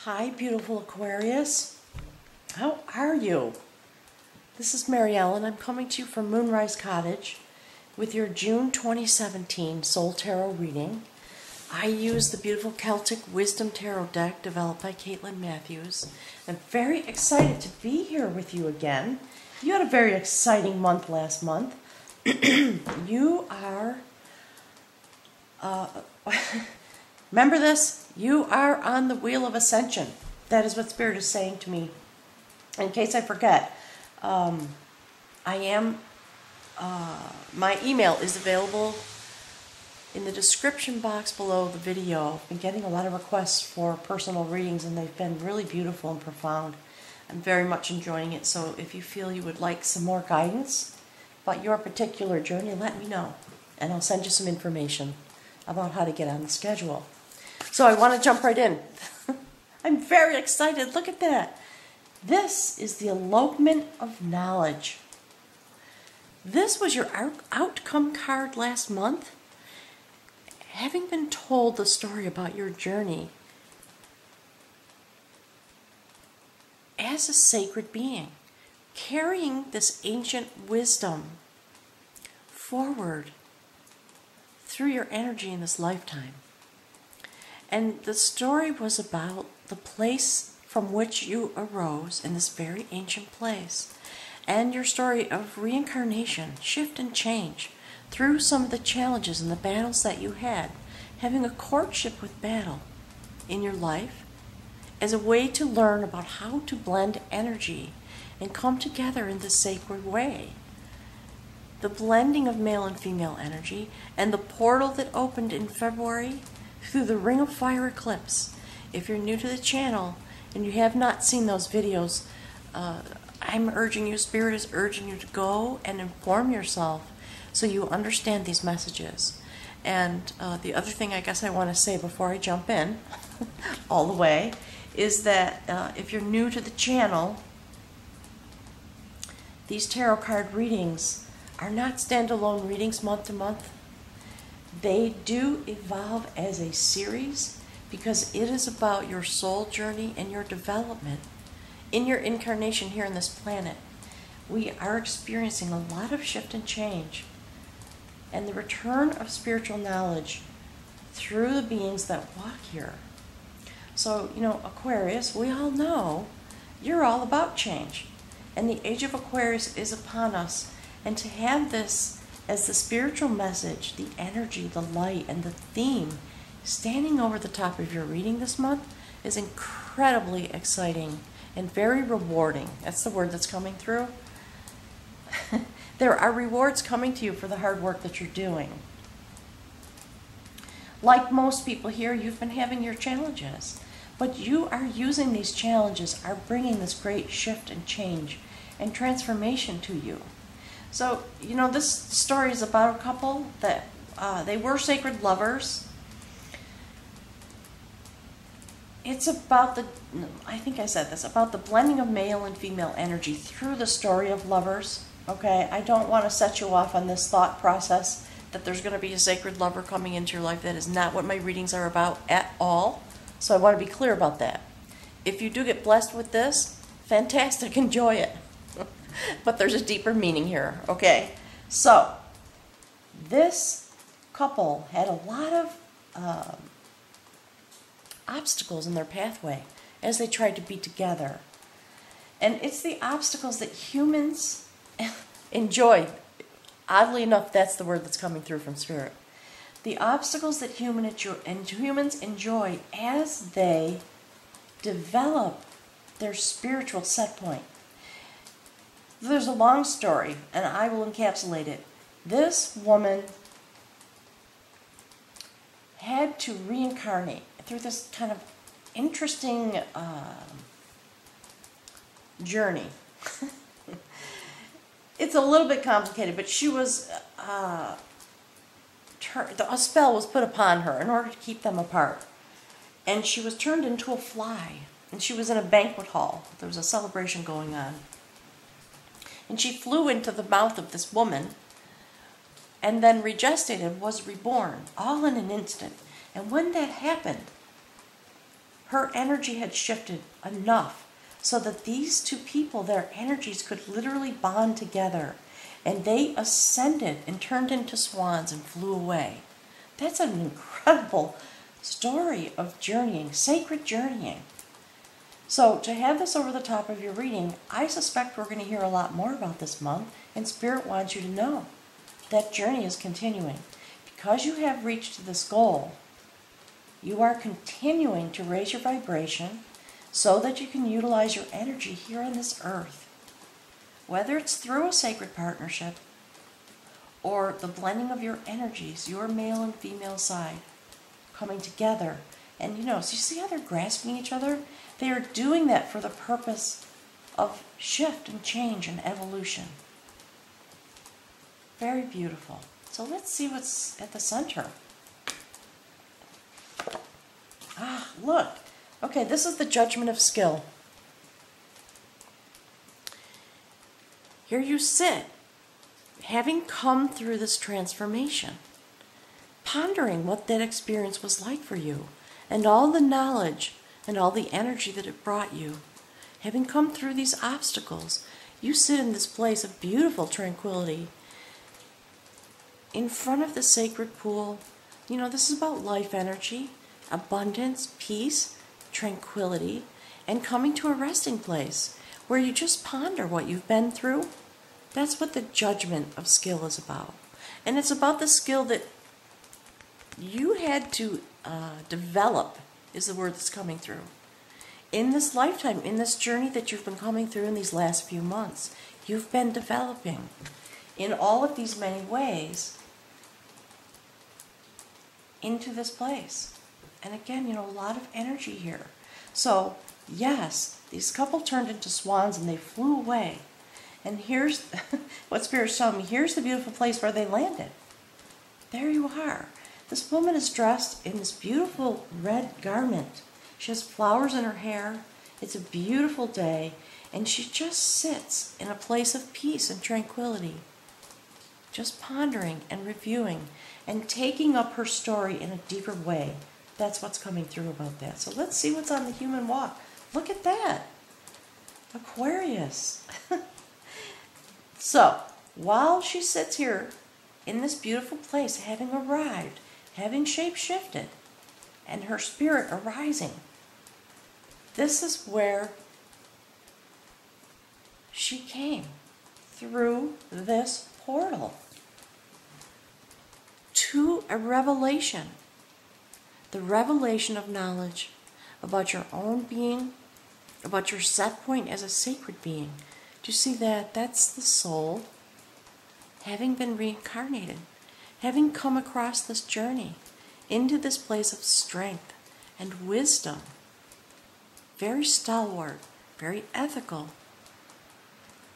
Hi, beautiful Aquarius. How are you? This is Mary Ellen. I'm coming to you from Moonrise Cottage with your June 2017 Soul Tarot reading. I use the beautiful Celtic Wisdom Tarot deck developed by Caitlin Matthews. I'm very excited to be here with you again. You had a very exciting month last month. You are... remember this? You are on the Wheel of Ascension. That is what Spirit is saying to me. In case I forget, my email is available in the description box below the video. I've been getting a lot of requests for personal readings, and they've been really beautiful and profound. I'm very much enjoying it, so if you feel you would like some more guidance about your particular journey, let me know, and I'll send you some information about how to get on the schedule. So I want to jump right in. I'm very excited. Look at that. This is the elopement of knowledge. This was your outcome card last month. Having been told the story about your journey as a sacred being, carrying this ancient wisdom forward through your energy in this lifetime. And the story was about the place from which you arose in this very ancient place, and your story of reincarnation, shift and change through some of the challenges and the battles that you had, having a courtship with battle in your life as a way to learn about how to blend energy and come together in this sacred way. The blending of male and female energy, and the portal that opened in February through the Ring of Fire eclipse. If you're new to the channel and you have not seen those videos, I'm urging you, Spirit is urging you to go and inform yourself so you understand these messages. And the other thing I guess I want to say before I jump in all the way is that if you're new to the channel, these tarot card readings are not standalone readings month to month. They do evolve as a series because it is about your soul journey and your development in your incarnation here on this planet. We are experiencing a lot of shift and change, and the return of spiritual knowledge through the beings that walk here. So, you know, Aquarius, we all know you're all about change, and the age of Aquarius is upon us. And to have this as the spiritual message, the energy, the light, and the theme standing over the top of your reading this month is incredibly exciting and very rewarding. That's the word that's coming through. There are rewards coming to you for the hard work that you're doing. Like most people here, you've been having your challenges, but you are using these challenges, are bringing this great shift and change and transformation to you. So, you know, this story is about a couple that they were sacred lovers. It's about I think I said this, about the blending of male and female energy through the story of lovers. Okay, I don't want to set you off on this thought process that there's going to be a sacred lover coming into your life. That is not what my readings are about at all. So I want to be clear about that. If you do get blessed with this, fantastic, enjoy it. But there's a deeper meaning here, okay? So, this couple had a lot of obstacles in their pathway as they tried to be together. And it's the obstacles that humans enjoy. Oddly enough, that's the word that's coming through from Spirit. The obstacles that humans enjoy as they develop their spiritual set point. There's a long story, and I will encapsulate it. This woman had to reincarnate through this kind of interesting journey. It's a little bit complicated, but she was, a spell was put upon her in order to keep them apart. And she was turned into a fly, and she was in a banquet hall. There was a celebration going on. And she flew into the mouth of this woman and then regestated, was reborn, all in an instant. And when that happened, her energy had shifted enough so that these two people, their energies could literally bond together. And they ascended and turned into swans and flew away. That's an incredible story of journeying, sacred journeying. So to have this over the top of your reading, I suspect we're going to hear a lot more about this month, and Spirit wants you to know that journey is continuing. Because you have reached this goal, you are continuing to raise your vibration so that you can utilize your energy here on this earth. Whether it's through a sacred partnership or the blending of your energies, your male and female side, coming together. And so you see how they're grasping each other? They are doing that for the purpose of shift and change and evolution. Very beautiful. So let's see what's at the center. Ah, look. Okay, this is the judgment of skill. Here you sit, having come through this transformation, pondering what that experience was like for you, and all the knowledge and all the energy that it brought you. Having come through these obstacles, you sit in this place of beautiful tranquility in front of the sacred pool. This is about life energy, abundance, peace, tranquility, and coming to a resting place where you just ponder what you've been through. That's what the judgment of skill is about. And it's about the skill that you had to develop, is the word that's coming through. In this lifetime, in this journey that you've been coming through in these last few months, you've been developing in all of these many ways into this place. And again, a lot of energy here. So, yes, these couple turned into swans and they flew away. And here's what Spirit's telling me. Here's the beautiful place where they landed. There you are. This woman is dressed in this beautiful red garment. She has flowers in her hair. It's a beautiful day. And she just sits in a place of peace and tranquility. Just pondering and reviewing and taking up her story in a deeper way. That's what's coming through about that. So let's see what's on the human walk. Look at that. Aquarius. So, while she sits here in this beautiful place, having arrived, having shape-shifted, and her spirit arising, this is where she came through this portal to a revelation. The revelation of knowledge about your own being, about your set point as a sacred being. Do you see that? That's the soul having been reincarnated, having come across this journey into this place of strength and wisdom. Very stalwart, very ethical.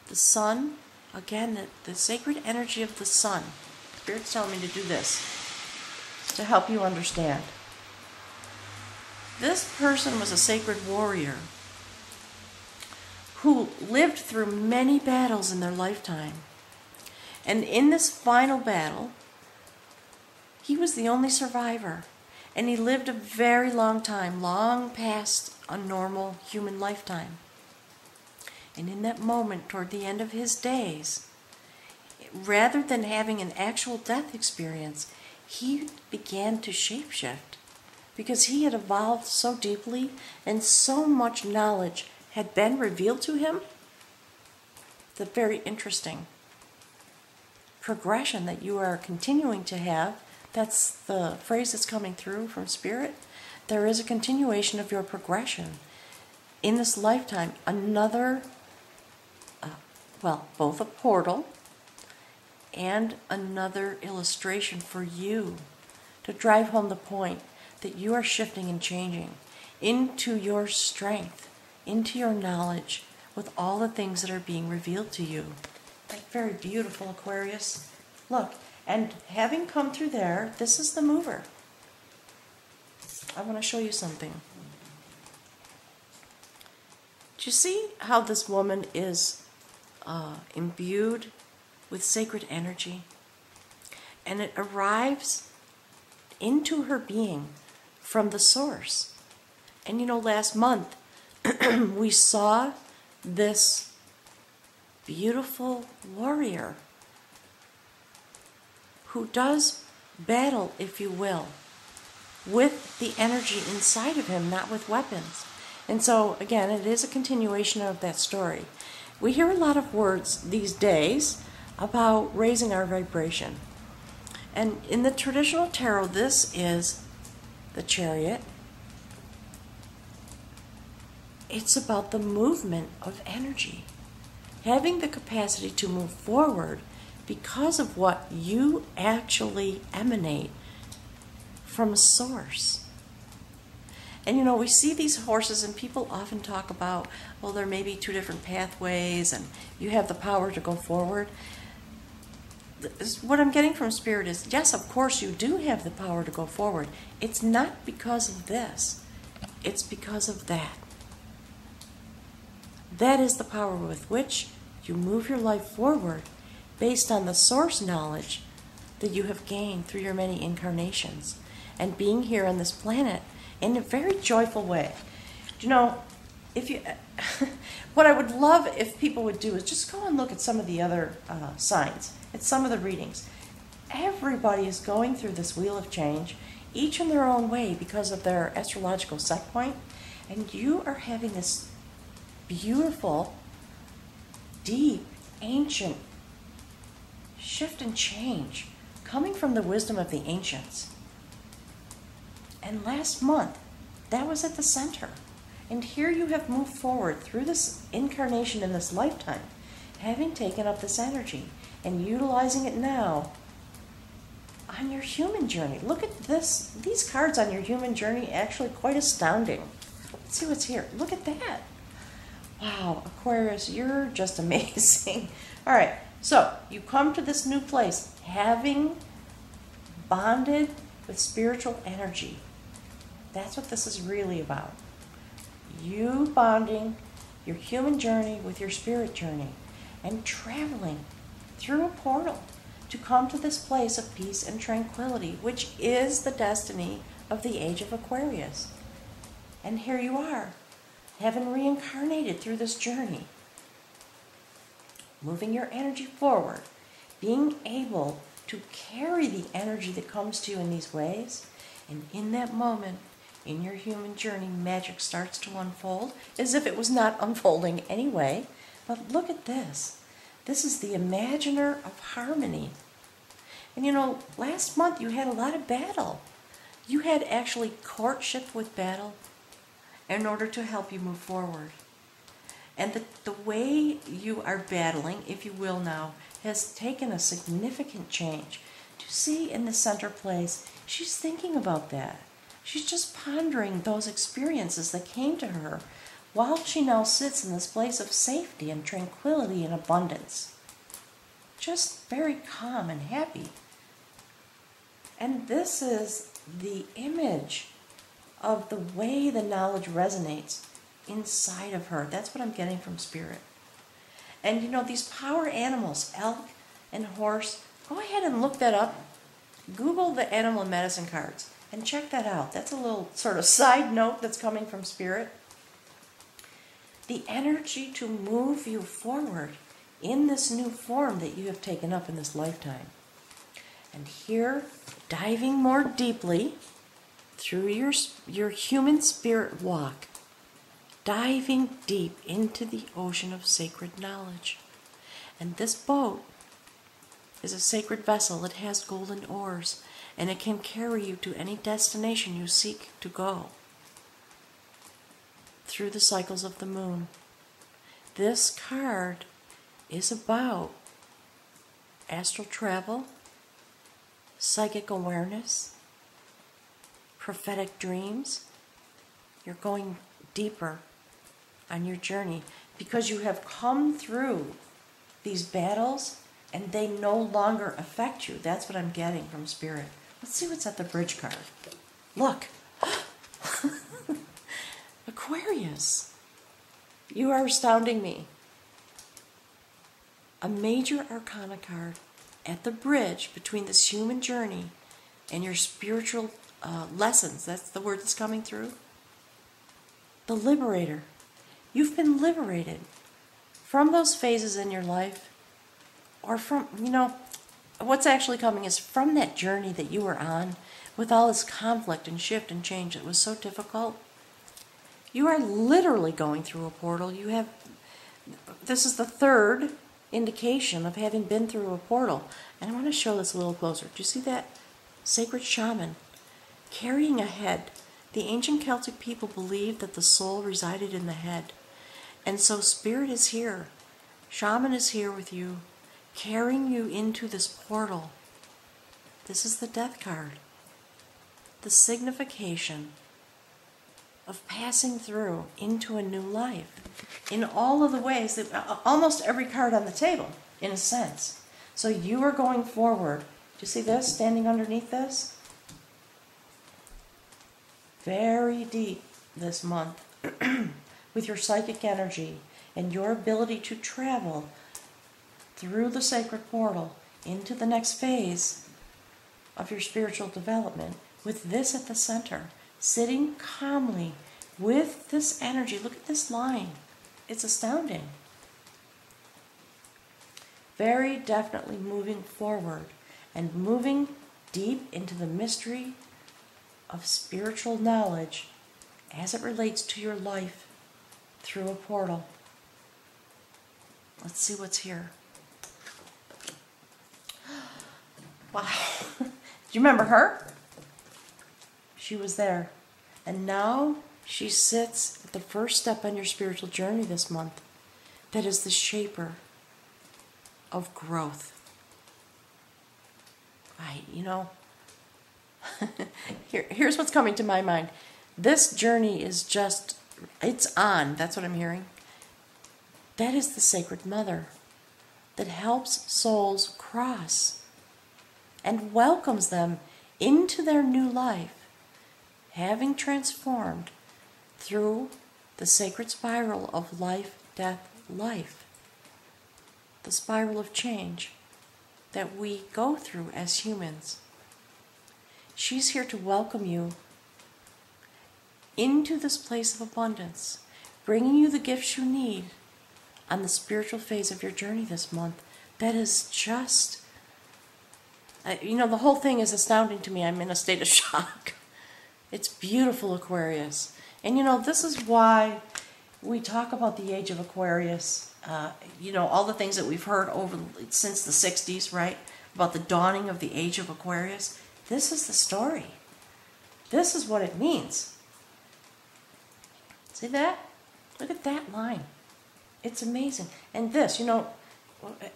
The sun, again, the sacred energy of the sun. Spirit's telling me to do this to help you understand. This person was a sacred warrior who lived through many battles in their lifetime. And in this final battle, he was the only survivor. And he lived a very long time, long past a normal human lifetime. And in that moment, toward the end of his days, rather than having an actual death experience, he began to shapeshift. Because he had evolved so deeply and so much knowledge had been revealed to him. It's a very interesting progression that you are continuing to have. That's the phrase that's coming through from Spirit. There is a continuation of your progression in this lifetime. Another, both a portal and another illustration for you to drive home the point that you are shifting and changing into your strength, into your knowledge, with all the things that are being revealed to you. Like very beautiful, Aquarius. Look, and having come through there, this is the mover. I want to show you something. Do you see how this woman is imbued with sacred energy? And it arrives into her being from the source. And you know, last month we saw this beautiful warrior who does battle, if you will, with the energy inside of him, not with weapons. And so, again, it is a continuation of that story. We hear a lot of words these days about raising our vibration. And in the traditional tarot, this is the Chariot. It's about the movement of energy. Having the capacity to move forward because of what you actually emanate from a source. And you know, we see these horses, and people often talk about, well, there may be two different pathways and you have the power to go forward. What I'm getting from Spirit is, yes, of course you do have the power to go forward. It's not because of this. It's because of that. That is the power with which you move your life forward based on the source knowledge that you have gained through your many incarnations and being here on this planet in a very joyful way. You know, if you, what I would love if people would do is just go and look at some of the other signs, at some of the readings. Everybody is going through this wheel of change, each in their own way because of their astrological set point, and you are having this beautiful, deep, ancient shift and change coming from the wisdom of the ancients. And last month, that was at the center. And here you have moved forward through this incarnation in this lifetime, having taken up this energy and utilizing it now on your human journey. Look at this. These cards on your human journey are actually quite astounding. Let's see what's here. Look at that. Wow, Aquarius, you're just amazing. All right, so you come to this new place having bonded with spiritual energy. That's what this is really about. You bonding your human journey with your spirit journey and traveling through a portal to come to this place of peace and tranquility, which is the destiny of the age of Aquarius. And here you are, having reincarnated through this journey, moving your energy forward, being able to carry the energy that comes to you in these ways, and in that moment, in your human journey, magic starts to unfold, as if it was not unfolding anyway. But look at this. This is the imaginer of harmony. And you know, last month you had a lot of battle. You had actually courtship with battle in order to help you move forward. And the way you are battling, if you will now, has taken a significant change. To see in the center place, she's thinking about that. She's just pondering those experiences that came to her while she now sits in this place of safety and tranquility and abundance. Just very calm and happy. And this is the image of the way the knowledge resonates inside of her. That's what I'm getting from Spirit. And you know, these power animals, elk and horse, go ahead and look that up. Google the animal medicine cards and check that out. That's a little sort of side note that's coming from Spirit. The energy to move you forward in this new form that you have taken up in this lifetime. And here, diving more deeply through your human spirit walk, diving deep into the ocean of sacred knowledge. And this boat is a sacred vessel. It has golden oars, and it can carry you to any destination you seek to go through the cycles of the moon. This card is about astral travel, psychic awareness, prophetic dreams. You're going deeper on your journey because you have come through these battles and they no longer affect you. That's what I'm getting from Spirit. Let's see what's at the bridge card. Look. Aquarius, you are astounding me. A major arcana card at the bridge between this human journey and your spiritual lessons. That's the word that's coming through. the liberator. You've been liberated from those phases in your life, or from, what's actually coming is from that journey that you were on with all this conflict and shift and change that was so difficult. You are literally going through a portal. This is the third indication of having been through a portal. And I want to show this a little closer. Do you see that sacred shaman carrying a head? The ancient Celtic people believed that the soul resided in the head. And so spirit is here. Shaman is here with you, carrying you into this portal. This is the death card. The signification of passing through into a new life in all of the ways that almost every card on the table, in a sense. So you are going forward. Do you see this standing underneath this? Very deep this month with your psychic energy and your ability to travel through the sacred portal into the next phase of your spiritual development with this at the center, sitting calmly with this energy. Look at this line. It's astounding. Very definitely moving forward and moving deep into the mystery of spiritual knowledge as it relates to your life through a portal. Let's see what's here. Wow. Do you remember her? She was there. And now she sits at the first step on your spiritual journey this month. That is the shaper of growth. Here's what's coming to my mind. This journey is just, it's on. That's what I'm hearing. That is the Sacred Mother that helps souls cross and welcomes them into their new life, having transformed through the sacred spiral of life, death, life. The spiral of change that we go through as humans. She's here to welcome you into this place of abundance, bringing you the gifts you need on the spiritual phase of your journey this month. That is just, the whole thing is astounding to me. I'm in a state of shock. It's beautiful, Aquarius. And this is why we talk about the age of Aquarius. All the things that we've heard since the 60s, right? About the dawning of the age of Aquarius. This is the story. This is what it means. See that? Look at that line. It's amazing. And this,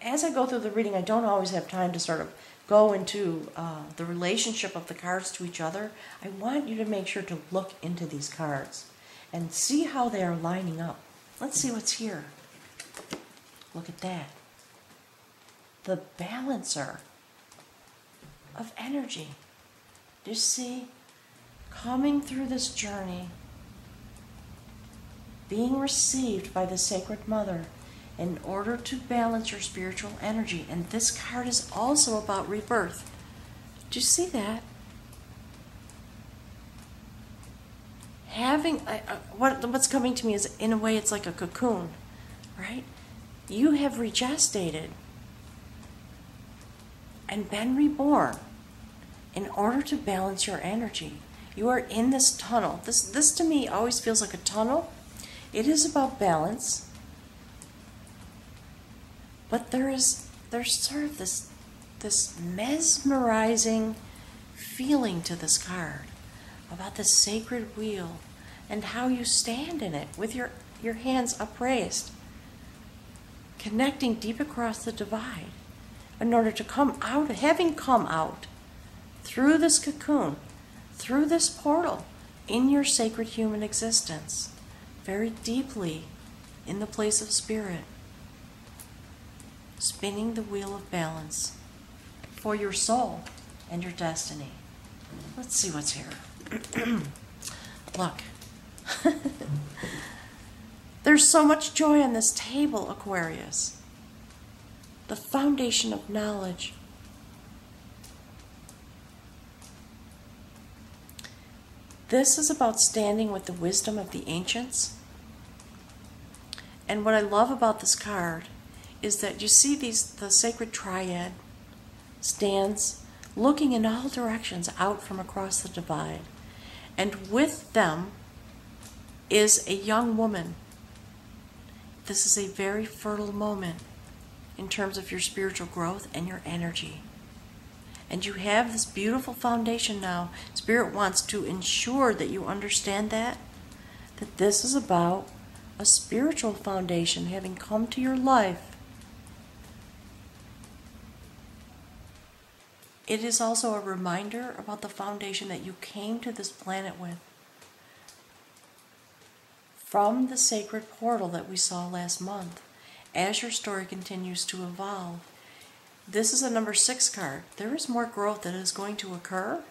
as I go through the reading, I don't always have time to sort of go into the relationship of the cards to each other. I want you to make sure to look into these cards and see how they are lining up. Let's see what's here. Look at that. The balancer of energy. Do you see? Coming through this journey, being received by the Sacred Mother in order to balance your spiritual energy. And this card is also about rebirth. Do you see that? What's coming to me is, in a way, it's like a cocoon, right? You have regestated and been reborn in order to balance your energy. You are in this tunnel. This to me always feels like a tunnel. It is about balance, but there's sort of this mesmerizing feeling to this card about the sacred wheel and how you stand in it with your hands upraised, connecting deep across the divide in order to come out, having come out through this cocoon, through this portal in your sacred human existence, very deeply in the place of spirit, spinning the wheel of balance for your soul and your destiny. Let's see what's here. Look. There's so much joy on this table, Aquarius. The foundation of knowledge. This is about standing with the wisdom of the ancients. And what I love about this card is that you see the sacred triad stands looking in all directions out from across the divide. And with them is a young woman. This is a very fertile moment in terms of your spiritual growth and your energy. And you have this beautiful foundation now. Spirit wants to ensure that you understand that this is about a spiritual foundation having come to your life. It is also a reminder about the foundation that you came to this planet with from the sacred portal that we saw last month. As your story continues to evolve, this is a number 6 card. There is more growth that is going to occur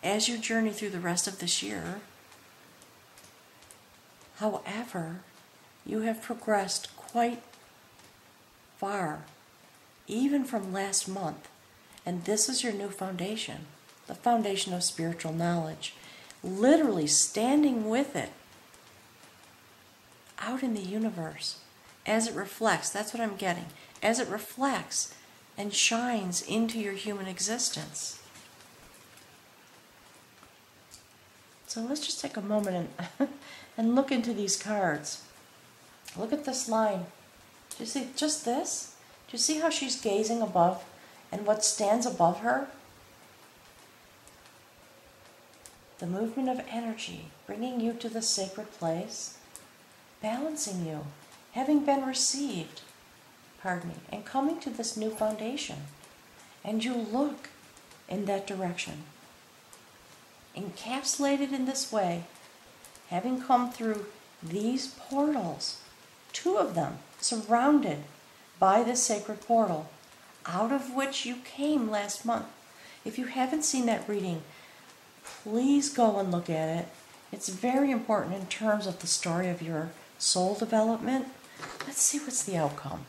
as you journey through the rest of this year. However, you have progressed quite far, even from last month. And this is your new foundation, the foundation of spiritual knowledge. Literally standing with it out in the universe as it reflects. That's what I'm getting. As it reflects and shines into your human existence. So let's just take a moment and look into these cards. Look at this line. Do you see just this? Do you see how she's gazing above and what stands above her? The movement of energy, bringing you to the sacred place, balancing you, having been received, and coming to this new foundation. And you look in that direction. Encapsulated in this way, having come through these portals, 2 of them surrounded by this sacred portal, out of which you came last month. If you haven't seen that reading, please go and look at it. It's very important in terms of the story of your soul development. Let's see what's the outcome.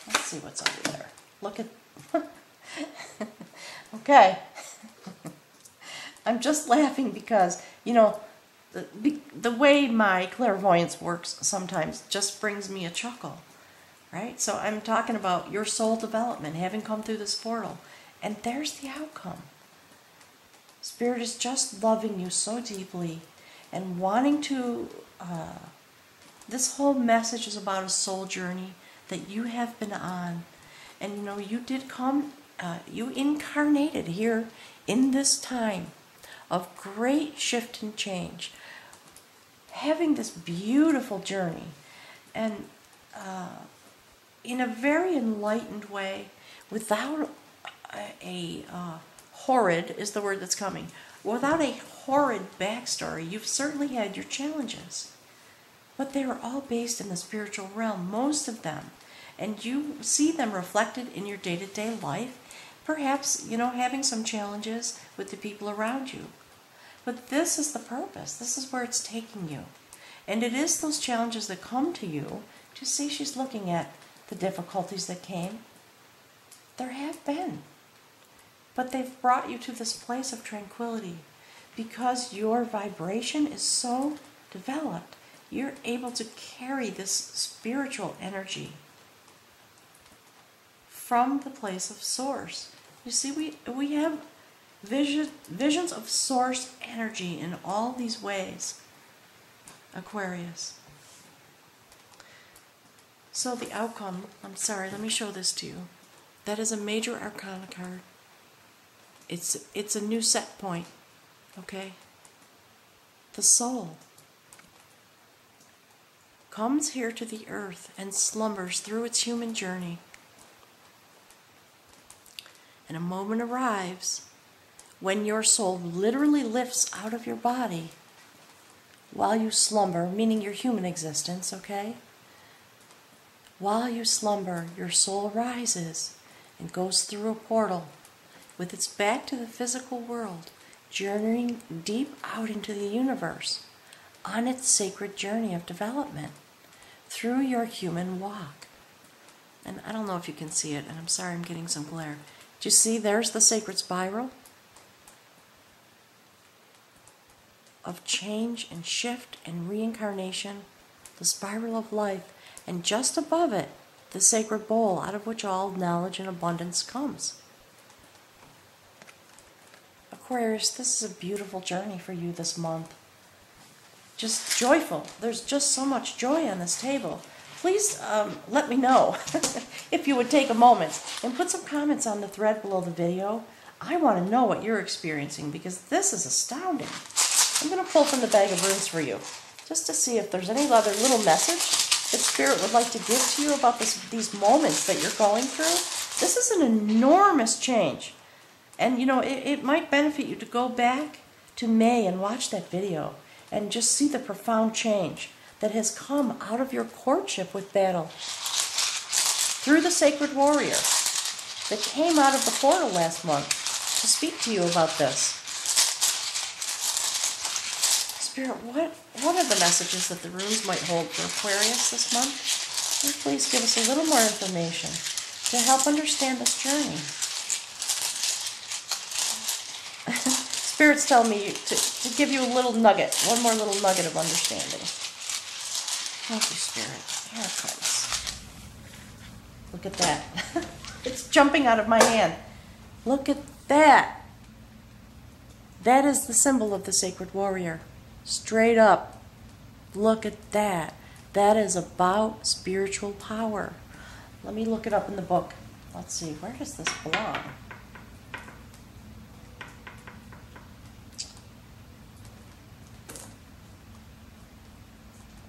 Let's see what's over there. Look at... Okay. I'm just laughing because, you know, the way my clairvoyance works sometimes just brings me a chuckle. Right? So I'm talking about your soul development, having come through this portal. And there's the outcome. Spirit is just loving you so deeply and wanting to... this whole message is about a soul journey that you have been on. And you know, you did come, you incarnated here in this time of great shift and change. Having this beautiful journey. And... in a very enlightened way, without a horrid, is the word that's coming, without a horrid backstory. You've certainly had your challenges, but they are all based in the spiritual realm, most of them, and you see them reflected in your day-to-day life, perhaps, you know, having some challenges with the people around you. But this is the purpose. This is where it's taking you. And it is those challenges that come to you. To see, she's looking at the difficulties that came. There have been. But they've brought you to this place of tranquility. Because your vibration is so developed, you're able to carry this spiritual energy from the place of source. You see, we have visions of source energy in all these ways, Aquarius. So the outcome, I'm sorry, let me show this to you. That is a major arcana card. It's a new set point, okay? The soul comes here to the earth and slumbers through its human journey. And a moment arrives when your soul literally lifts out of your body while you slumber, meaning your human existence, okay? While you slumber, your soul rises and goes through a portal with its back to the physical world, journeying deep out into the universe on its sacred journey of development through your human walk. And I don't know if you can see it, and I'm sorry I'm getting some glare. Do you see there's the sacred spiral? of change and shift and reincarnation, the spiral of life, and just above it, the sacred bowl out of which all knowledge and abundance comes. Aquarius, this is a beautiful journey for you this month. Just joyful. There's just so much joy on this table. Please let me know if you would take a moment and put some comments on the thread below the video. I want to know what you're experiencing because this is astounding. I'm going to pull from the bag of runes for you just to see if there's any other little message that Spirit would like to give to you about these moments that you're going through. This is an enormous change. And, you know, it might benefit you to go back to May and watch that video and just see the profound change that has come out of your courtship with battle through the sacred warrior that came out of the portal last month to speak to you about this. Spirit, what are the messages that the runes might hold for Aquarius this month? Can you please give us a little more information to help understand this journey? Spirit's telling me to give you a little nugget, one more little nugget of understanding. Thank you, Spirit. Here it comes. Look at that. It's jumping out of my hand. Look at that. That is the symbol of the sacred warrior. Straight up. Look at that. That is about spiritual power. Let me look it up in the book. Let's see, where does this belong?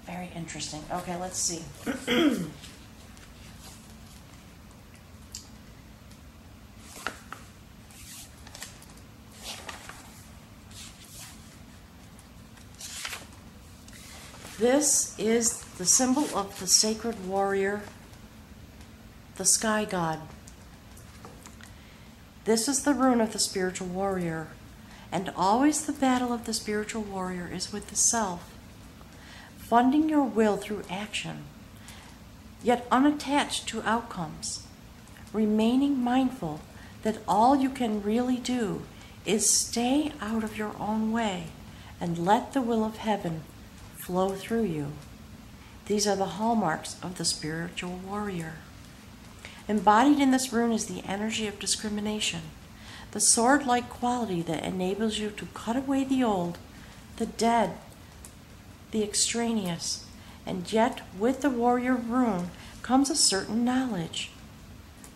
Very interesting. Okay, let's see. This is the symbol of the sacred warrior, the sky god. This is the rune of the spiritual warrior, and always the battle of the spiritual warrior is with the self. Funding your will through action, yet unattached to outcomes, remaining mindful that all you can really do is stay out of your own way and let the will of heaven flow through you. These are the hallmarks of the spiritual warrior. Embodied in this rune is the energy of discrimination, the sword-like quality that enables you to cut away the old, the dead, the extraneous, and yet with the warrior rune comes a certain knowledge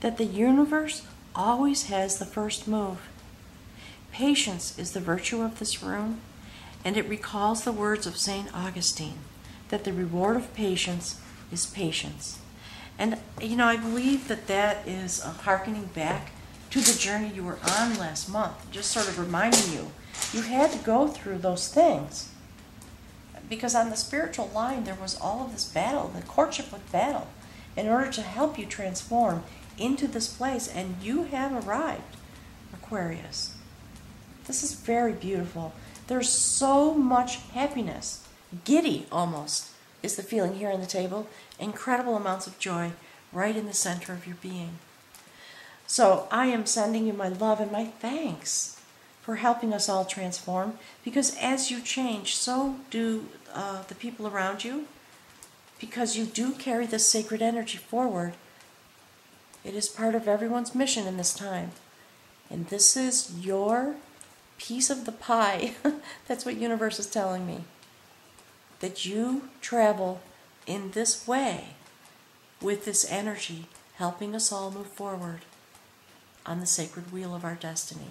that the universe always has the first move. Patience is the virtue of this rune, and it recalls the words of St. Augustine, that the reward of patience is patience. And, you know, I believe that that is hearkening back to the journey you were on last month, just sort of reminding you, you had to go through those things. Because on the spiritual line, there was all of this battle, the courtship with battle, in order to help you transform into this place. And you have arrived, Aquarius. This is very beautiful. There's so much happiness. Giddy, almost, is the feeling here on the table. Incredible amounts of joy right in the center of your being. So I am sending you my love and my thanks for helping us all transform, because as you change, so do the people around you, because you do carry this sacred energy forward. It is part of everyone's mission in this time. And this is your piece of the pie. That's what universe is telling me. That you travel in this way with this energy, helping us all move forward on the sacred wheel of our destiny.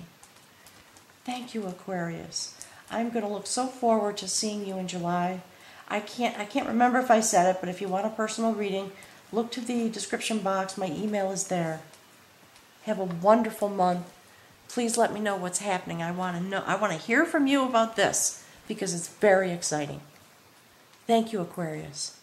Thank you, Aquarius. I'm going to look so forward to seeing you in July. I can't remember if I said it, but if you want a personal reading, look to the description box. My email is there. Have a wonderful month. Please let me know what's happening. I want to know. I want to hear from you about this because it's very exciting. Thank you, Aquarius.